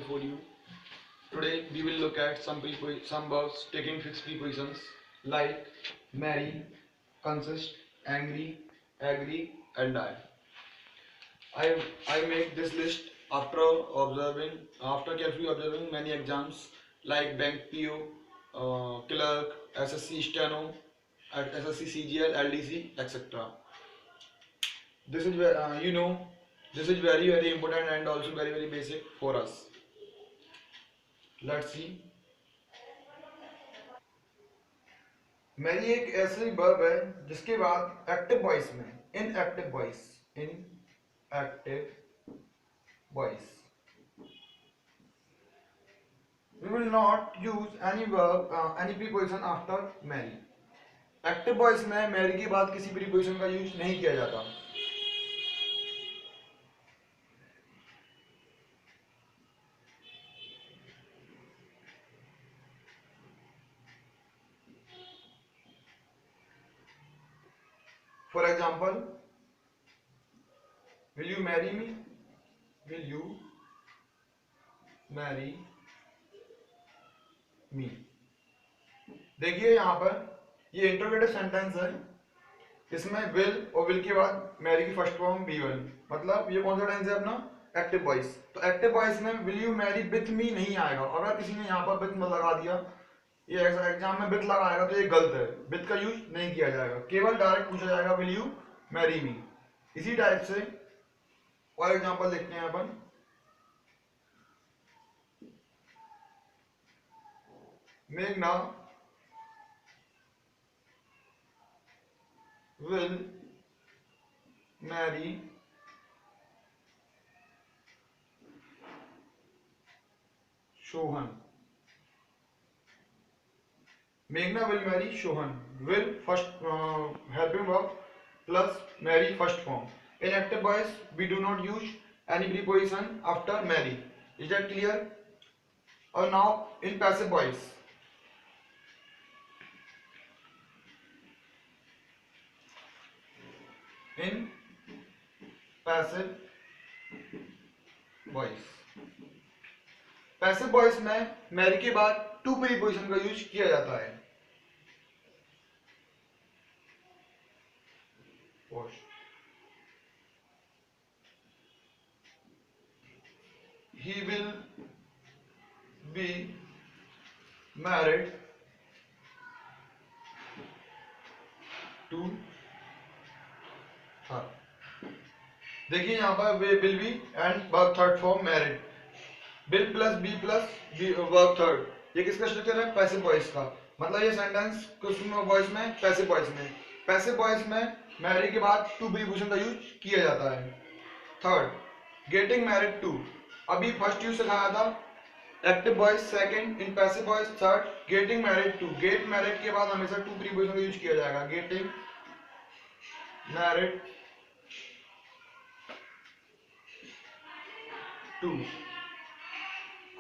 for you. Today we will look at some verbs taking fixed prepositions like marry, consist, angry, agree, and die. I make this list after carefully observing many exams like bank PO, clerk, SSC steno, SSC CGL, LDC, etc. This is where this is very important and also very basic for us. Let's see. Marry एक ऐसी verb है जिसके बाद active voice में in active voice we will not use any verb any preposition after marry. Active voice में marry के बाद किसी प्रीपोजिशन का यूज नहीं किया जाता. For example, will you marry me? Will you marry me? देखिए यहाँ पर ये इंट्रोगेटिव सेंटेंस है. इसमें will और will के बाद मैरी की फर्स्ट फॉर्म B1. मतलब ये कौन सा टेंस है अपना? Active voice. तो एक्टिव वॉइस में will you marry with me नहीं आएगा. अगर किसी ने यहाँ पर with में लगा दिया, ये एग्जाम में with लगाएगा तो ये गलत है. with का यूज नहीं किया जाएगा. केवल डायरेक्ट पूछा जाएगा will you marry me. इसी टाइप से और एग्जाम्पल देखते हैं अपन. मेघना will marry Shohan. Meghna will marry Shohan. Will first helping verb plus marry first form. In active voice we do not use any preposition after marry. Is that clear? Or now in passive voice. In passive voice. Passive voice में marry के बाद to preposition का use किया जाता है. He will be married to her. देखिए यहाँ पर we will be and verb third form married. Will plus be plus verb third. ये किसका स्ट्रक्चर है? पैसिव वॉइस का. मतलब ये सेंटेंस किस वॉइस में? पैसिव वॉइस में. पैसिव वॉइस में मैरी के बाद टू प्रीपोजिशन का यूज किया जाता है. Third, getting married to. अभी फर्स्ट यूज सिखाया था active voice. Second in passive voice. Third getting married to. Get married के बाद हमेशा टू प्रीपोजिशन का यूज किया जाएगा. Getting married to.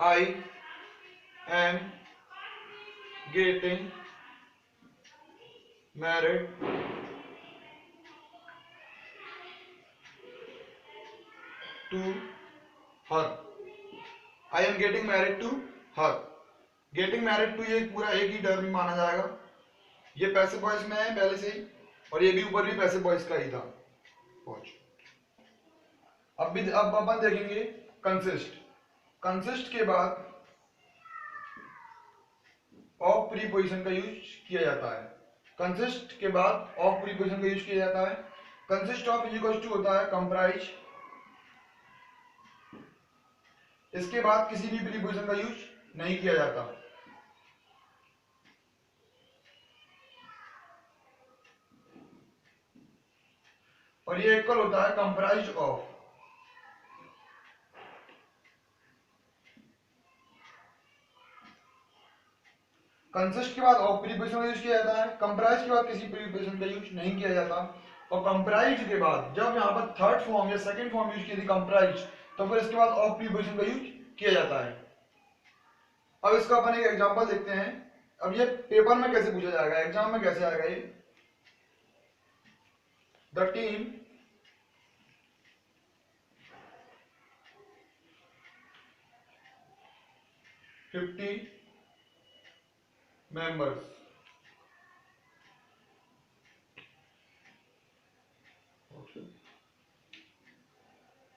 I am getting married to her. I am getting married to her. Getting married to ये पूरा एक ही term माना जाएगा. ये पैसिव वॉइस में है पहले से ही और ये भी ऊपर भी पैसिव वॉइस का ही था. अब अपन देखेंगे कंसिस्ट. कंसिस्ट के बाद ऑफ प्रीपोजिशन का यूज किया जाता है. कंसिस्ट के बाद ऑफ प्रीपोजिशन का यूज किया जाता है. कंसिस्ट ऑफ इक्वल टू होता है कंप्राइज. इसके बाद किसी भी प्रीपोजिशन का यूज नहीं किया जाता. और ये इक्वल होता है कंप्राइज ऑफ. कंसिस्ट के बाद ऑफ प्रीपोजिशन का यूज किया जाता है. कंप्राइज के बाद किसी प्रीपोजिशन का यूज नहीं किया जाता. और कंप्राइज के बाद जब यहाँ पर थर्ड फॉर्म या सेकंड फॉर्म यूज की थी कंप्राइज, तो फिर इसके बाद ऑफ प्रीपोजिशन का यूज किया जाता है. अब इसका अपन एक एग्जांपल देखते हैं. अब ये पेपर में कैसे पूछा जाएगा, एग्जाम में कैसे आएगा ये. The team 50 members.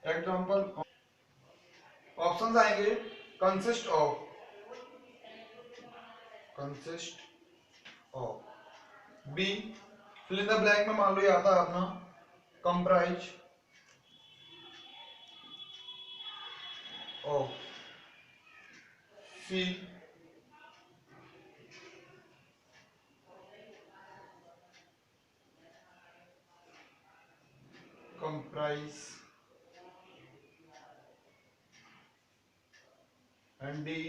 Example options आएंगे consist of B, fill in the blank में मान लो ये आता है अपना comprise of, C comprise and D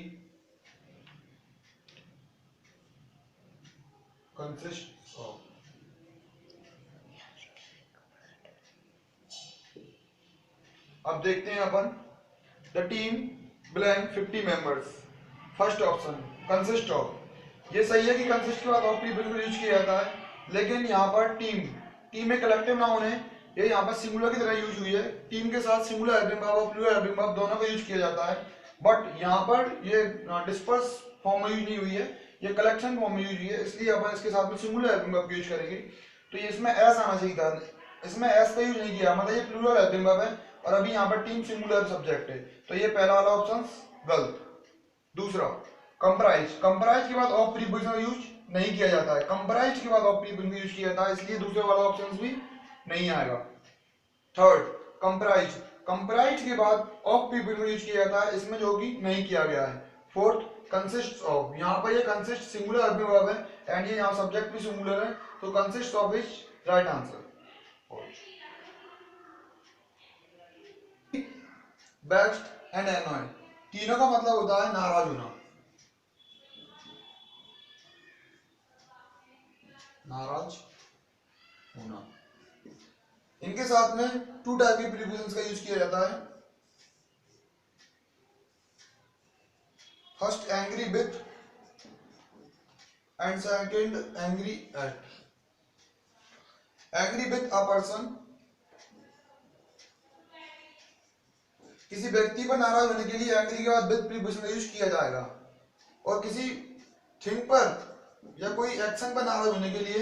consist of. अब देखते हैं अपन the team blank 50 members. First option consist of, ये सही है कि कंसिस्ट के बाद ऑफ प्रीपोजिशन यूज किया जाता है, लेकिन यहाँ पर टीम में कलेक्टिव नाउन है, ये यहाँ पर सिंगुलर की तरह यूज हुई है। टीम के साथ सिंगुलर हेल्पिंग वर्ब और प्लूरल हेल्पिंग वर्ब दोनों का यूज किया जाता है, बट यहाँ पर ये डिस्पर्स फॉर्म में यूज नहीं हुई है, ये कलेक्शन फॉर्म में यूज हुई है, इसलिए अपन इसके साथ में सिंगुलर हेल्पिंग वर्ब यूज करेंगे। तो ये इसमें एस आना चाहिए था, इसमें एस का यूज नहीं किया, मतलब ये प्लूरल हेल्पिंग वर्ब है और अभी यहाँ पर टीम सिंगुलर सब्जेक्ट है, तो ये पहला वाला ऑप्शन गलत। दूसरा कंप्राइज के बाद ऑफ प्रीपोजिशन यूज नहीं किया जाता है, कंप्राइज के बाद ऑफ प्रीपोजिशन यूज किया जाता है, इसलिए दूसरे वाला ऑप्शन भी नहीं आएगा। थर्ड कंप्राइज के बाद ऑफ प्रीपोजिशन यूज किया जाता है, इसमें जो कि नहीं किया गया है। फोर्थ कंसिस्ट ऑफ, यहाँ पर ये कंसिस्ट सिंगुलर हेल्पिंग वर्ब है एंड ये यहाँ सब्जेक्ट भी सिंगुलर है, तो consist of is right answer. Best and annoy, तीनों का मतलब होता है नाराज होना, नाराज होना। इनके साथ में टू टाइप के प्रीपोजिशंस का यूज किया जाता है। First angry with and second angry at. Angry with a person, किसी व्यक्ति पर नाराज होने के लिए एंग्री के बाद विथ प्रीपोजिशन का यूज किया जाएगा, और किसी थिंग पर या कोई एक्शन पर नाराज होने के लिए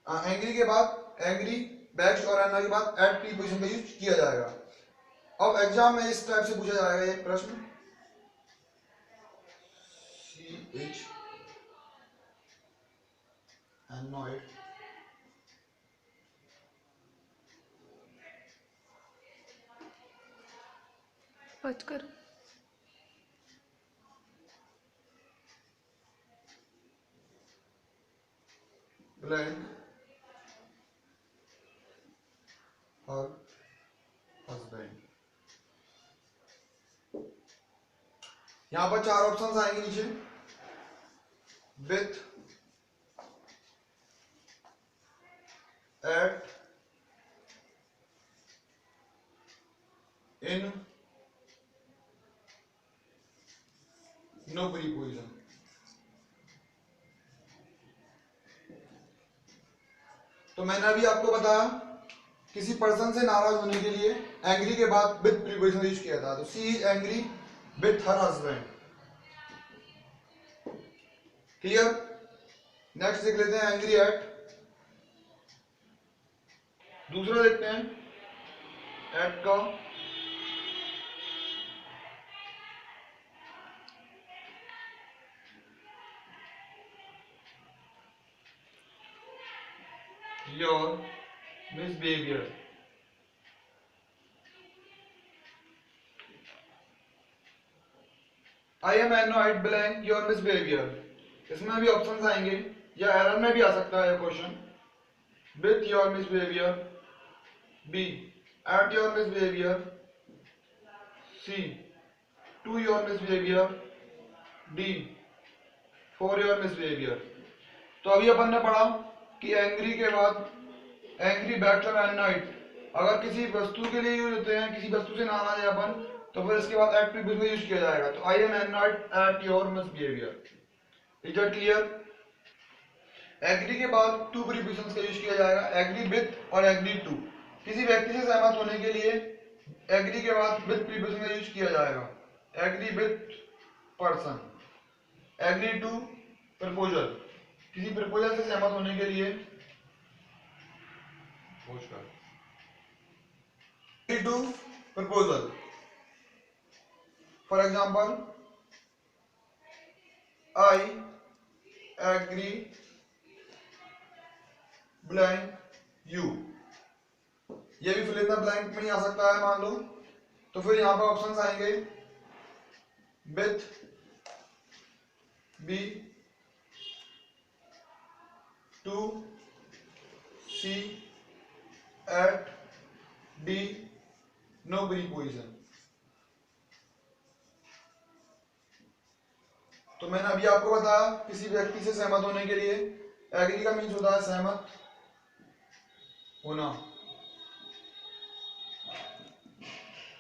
एंग्री के बाद एंग्री बैक्स और एनॉय के बाद एट प्रीपोजिशन का यूज किया जाएगा। अब एग्जाम में इस टाइप से पूछा जाएगा एक प्रश्न, CH annoyed बात करो। ब्लैंक और हस्बैंड। यहां पर चार ऑप्शंस आएंगे नीचे, with, at, in, no preposition. तो मैंने अभी आपको बताया किसी पर्सन से नाराज होने के लिए एंग्री के बाद विथ प्रीपोजिशन यूज किया था, तो she is angry with her husband. Clear? Next देख लेते हैं एंग्री एट। दूसरा देखते हैं एट का, your misbehaviour. I am annoyed blank your misbehaviour. इसमें भी ऑप्शंस आएंगे या एरर में भी आ सकता है question, with your misbehaviour, B at your misbehaviour, C to your misbehaviour, D for your misbehaviour. तो अभी अपन ने पढ़ा कि एंग्री के बाद एंग्री बैक्स और एनॉयड अगर किसी वस्तु के लिए यूज होते हैं, किसी वस्तु से नाराज है अपन, तो फिर इसके बाद एट प्रीपोजिशन यूज किया जाएगा, तो I am annoyed at your misbehaviour. Is that clear? Agree के बाद टू प्रीपोजिशंस का यूज किया जाएगा, एग्री विथ और एग्री टू। किसी व्यक्ति से सहमत होने के लिए एग्री के बाद विथ प्रीपोजिशन का यूज किया जाएगा। Agree with person, agree to proposal, किसी प्रपोजल से सहमत होने के लिए, agree to proposal. For example, I agree blank you, ये भी फिल इन द ब्लैंक में ही आ सकता है मान लो। तो फिर यहां पर ऑप्शंस आएंगे with, B, to, C, at, D, no preposition. तो मैंने अभी आपको बताया किसी व्यक्ति से सहमत होने के लिए एग्री का मीन्स होता है सहमत होना,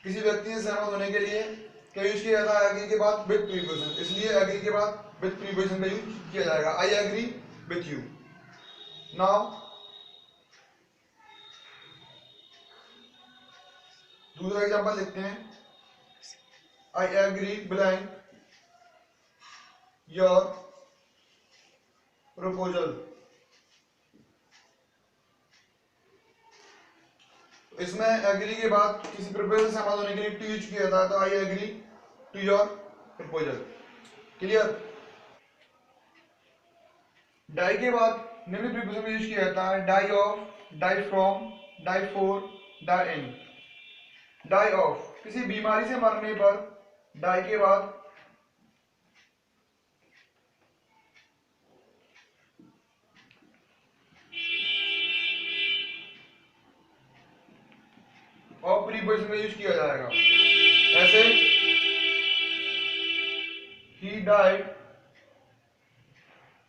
किसी व्यक्ति से सहमत होने के लिए क्या यूज किया जाता है एग्री के बाद विथ प्रीपोजिशन, इसलिए एग्री के बाद विथ प्रीपोजिशन का यूज किया जाएगा। I agree with you. Now दूसरा एग्जांपल देखते हैं, I agree blank your proposal. इसमें एग्री के बाद किसी प्रपोजल से सहमत होने के लिए टू यूज किया जाता है, तो I agree to your proposal. Clear. Die के बाद निम्न प्रीपोजिशन यूज किया जाता है, die of, die from, die for, die in. Die of, किसी बीमारी से मरने पर डाई के बाद ऑफ प्रीपोजिशन में यूज किया जाएगा। ऐसे he died,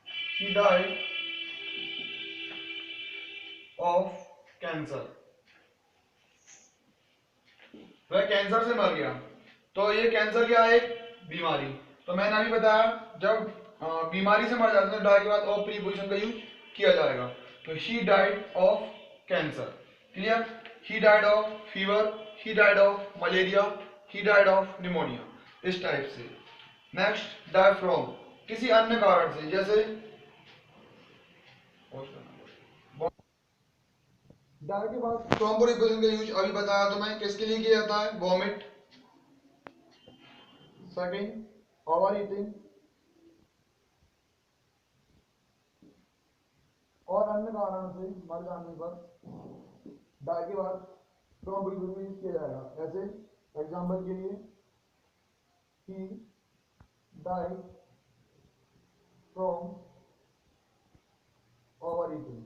he died of cancer, वह कैंसर से मर गया। तो ये कैंसर क्या है? एक बीमारी। तो मैंने अभी बताया जब बीमारी से मर जाते हैं तो डाई के बाद ऑफ प्रीपोजिशन का यूज किया जाएगा। तो he died of cancer. Clear. He died of fever, he died of malaria, he died of pneumonia, इस टाइप से। नेक्स्ट, डाई फ्रॉम, किसी अन्य कारण से, जैसे डाई के बाद फ्रॉम प्रीपोजिशन का यूज अभी बताया तो मैं किसके लिए किया जाता है? वॉमिट, सेकंड ओवर ईटिंग और अन्य कारण से मर जाने पर डाई के बाद फ्रॉम प्रीपोजिशन यूज किया जाएगा। ऐसे एग्जांपल के लिए, he died from overeating.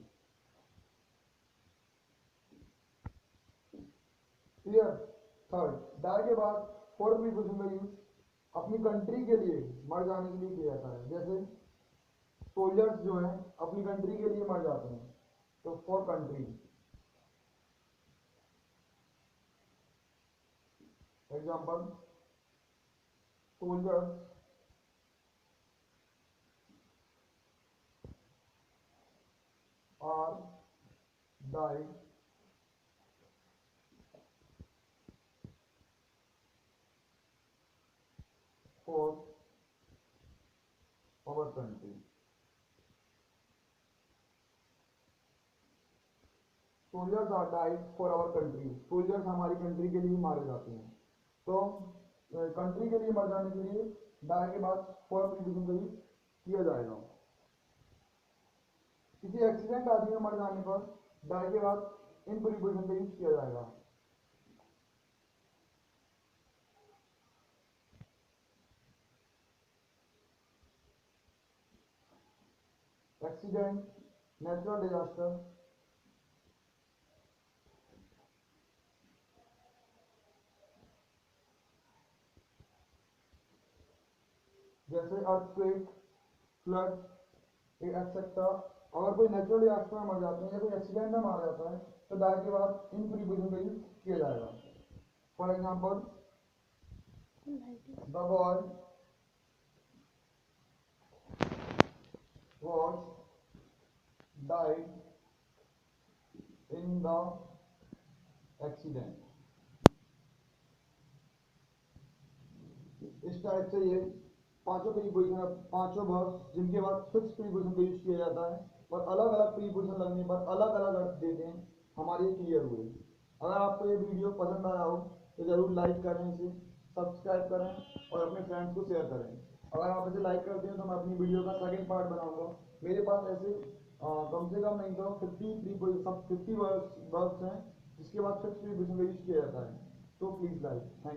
Clear. Third, die के बाद फॉर प्रीपोजिशन का यूज अपनी कंट्री के लिए मर जाने के लिए किया जाता है। जैसे सोल्जर्स जो हैं अपनी कंट्री के लिए मर जाते हैं, तो for country. Example, soldiers are died for our country. Soldiers are died for our country, soldiers हमारी कंट्री के लिए मारे जाते हैं। तो कंट्री के लिए मर जाने के लिए डाई के बाद फॉर प्रीपोजिशन का यूज किया जाएगा। किसी एक्सीडेंट आदि में मर जाने पर डाई के बाद इन प्रीपोजिशन का यूज किया जाएगा। एक्सीडेंट, नेचुरल डिजास्टर, जैसे अर्थक्वेक, फ्लड, एक्सेट्रा। अगर कोई नेचुरल डिजास्टर में मर जाते हैं या कोई एक्सीडेंट में मारा जाता है तो डाई के बाद इन प्रीपोजिशन का यूज किया जाएगा। For example, the boy was died in the accident। इस टाइप से ये पांचों प्रीपोजिशन, पांचों वर्ब्स जिनके बाद फिक्स प्रीपोजिशन का यूज किया जाता है और अलग अलग प्रीपोजिशन लगने पर अलग अलग अर्थ देते हैं, हमारे ये क्लियर हुए। अगर आपको ये वीडियो पसंद आया हो तो ज़रूर लाइक करें, इसे सब्सक्राइब करें और अपने फ्रेंड्स को शेयर करें। अगर आप इसे लाइक करते हैं तो मैं अपनी वीडियो का सेकंड पार्ट बनाऊंगा। मेरे पास ऐसे कम से कम नहीं तो 50 वर्ड्स हैं जिसके बाद फिक्स प्रीपोजिशन का यूज किया जाता है। तो प्लीज़ लाइक। Thank you.